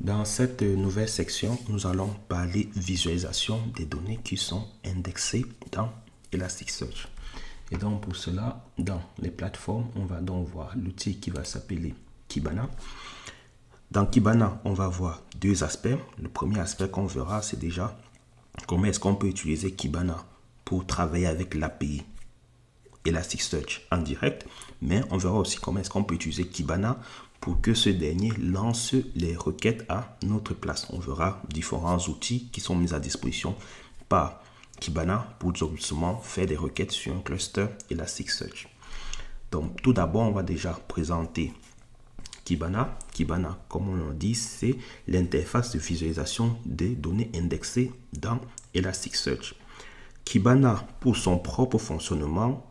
Dans cette nouvelle section, nous allons parler visualisation des données qui sont indexées dans Elasticsearch. Et donc pour cela, dans les plateformes, on va donc voir l'outil qui va s'appeler Kibana. Dans Kibana, on va voir deux aspects. Le premier aspect qu'on verra, c'est déjà comment est-ce qu'on peut utiliser Kibana pour travailler avec l'API Elasticsearch en direct. Mais on verra aussi comment est-ce qu'on peut utiliser Kibana pour que ce dernier lance les requêtes à notre place. On verra différents outils qui sont mis à disposition par Kibana pour justement faire des requêtes sur un cluster Elasticsearch. Donc tout d'abord, on va déjà présenter Kibana. Kibana, comme on l'a dit, c'est l'interface de visualisation des données indexées dans Elasticsearch. Kibana, pour son propre fonctionnement,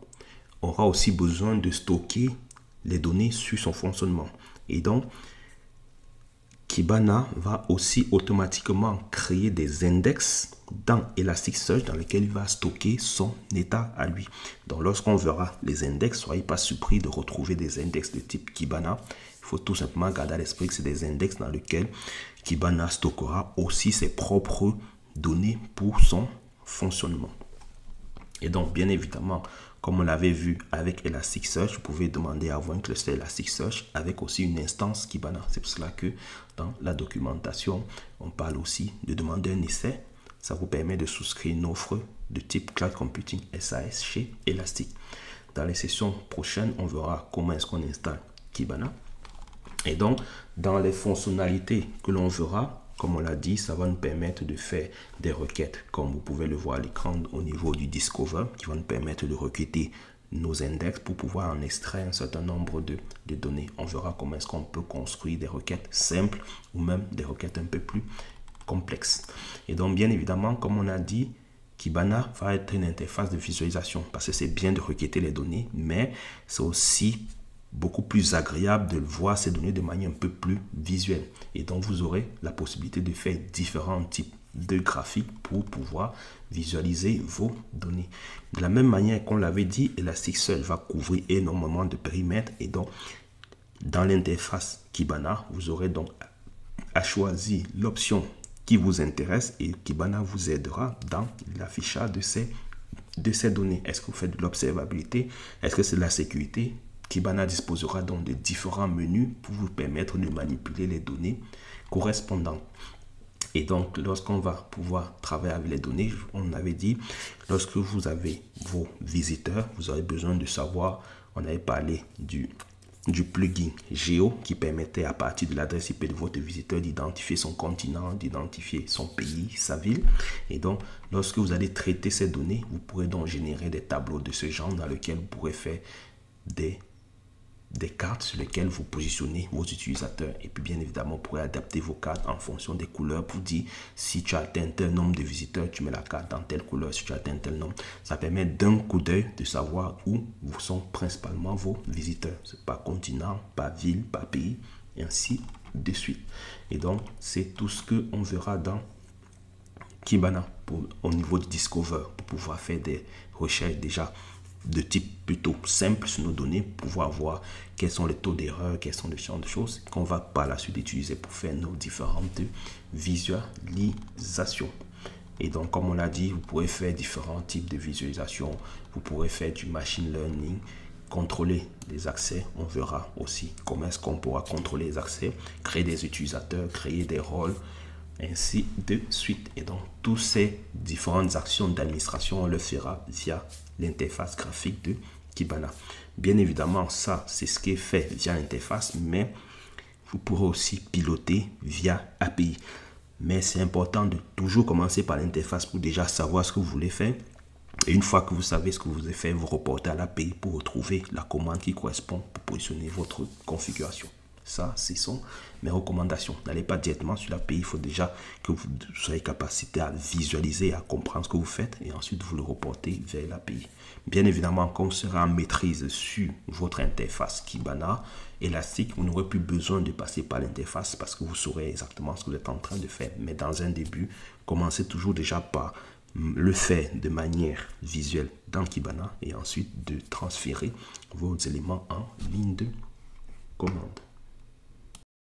aura aussi besoin de stocker les données sur son fonctionnement. Et donc, Kibana va aussi automatiquement créer des index dans Elasticsearch dans lesquels il va stocker son état à lui. Donc, lorsqu'on verra les index, soyez pas surpris de retrouver des index de type Kibana. Il faut tout simplement garder à l'esprit que c'est des index dans lesquels Kibana stockera aussi ses propres données pour son fonctionnement. Et donc, bien évidemment, comme on l'avait vu avec Elasticsearch, vous pouvez demander à avoir un cluster Elasticsearch avec aussi une instance Kibana. C'est pour cela que dans la documentation, on parle aussi de demander un essai. Ça vous permet de souscrire une offre de type Cloud Computing SAS chez Elastic. Dans les sessions prochaines, on verra comment est-ce qu'on installe Kibana. Et donc, dans les fonctionnalités que l'on verra, comme on l'a dit, ça va nous permettre de faire des requêtes, comme vous pouvez le voir à l'écran au niveau du Discover, qui va nous permettre de requêter nos index pour pouvoir en extraire un certain nombre de données. On verra comment est-ce qu'on peut construire des requêtes simples ou même des requêtes un peu plus complexes. Et donc, bien évidemment, comme on a dit, Kibana va être une interface de visualisation parce que c'est bien de requêter les données, mais c'est aussi beaucoup plus agréable de voir ces données de manière un peu plus visuelle. Et donc, vous aurez la possibilité de faire différents types de graphiques pour pouvoir visualiser vos données. De la même manière qu'on l'avait dit, Elasticsearch va couvrir énormément de périmètres. Et donc, dans l'interface Kibana, vous aurez donc à choisir l'option qui vous intéresse et Kibana vous aidera dans l'affichage de ces données. Est-ce que vous faites de l'observabilité? Est-ce que c'est de la sécurité? Kibana disposera donc de différents menus pour vous permettre de manipuler les données correspondantes. Et donc, lorsqu'on va pouvoir travailler avec les données, on avait dit, lorsque vous avez vos visiteurs, vous avez besoin de savoir, on avait parlé du plugin Geo qui permettait à partir de l'adresse IP de votre visiteur d'identifier son continent, d'identifier son pays, sa ville. Et donc, lorsque vous allez traiter ces données, vous pourrez donc générer des tableaux de ce genre dans lesquels vous pourrez faire des cartes sur lesquelles vous positionnez vos utilisateurs. Et puis bien évidemment, vous pourrez adapter vos cartes en fonction des couleurs pour dire si tu as atteint tel nombre de visiteurs, tu mets la carte dans telle couleur. Si tu as atteint tel nombre, ça permet d'un coup d'œil de savoir où sont principalement vos visiteurs. C'est pas continent, pas ville, pas pays, et ainsi de suite. Et donc, c'est tout ce que on verra dans Kibana au niveau du Discover pour pouvoir faire des recherches déjà de type plutôt simple sur nos données, pour pouvoir voir quels sont les taux d'erreur, quels sont les champs de choses qu'on va par la suite utiliser pour faire nos différentes visualisations. Et donc, comme on l'a dit, vous pourrez faire différents types de visualisation. Vous pourrez faire du machine learning, contrôler les accès. On verra aussi comment est-ce qu'on pourra contrôler les accès, créer des utilisateurs, créer des rôles, ainsi de suite. Et donc, toutes ces différentes actions d'administration, on le fera via l'interface graphique de Kibana. Bien évidemment, ça, c'est ce qui est fait via l'interface, mais vous pourrez aussi piloter via API. Mais c'est important de toujours commencer par l'interface pour déjà savoir ce que vous voulez faire. Et une fois que vous savez ce que vous voulez faire, vous reportez à l'API pour retrouver la commande qui correspond pour positionner votre configuration. Ça, ce sont mes recommandations. N'allez pas directement sur l'API. Il faut déjà que vous soyez capacité à visualiser, à comprendre ce que vous faites et ensuite vous le reportez vers l'API. Bien évidemment, quand vous serez en maîtrise sur votre interface Kibana, Elastic, vous n'aurez plus besoin de passer par l'interface parce que vous saurez exactement ce que vous êtes en train de faire. Mais dans un début, commencez toujours déjà par le faire de manière visuelle dans Kibana et ensuite de transférer vos éléments en ligne de commande.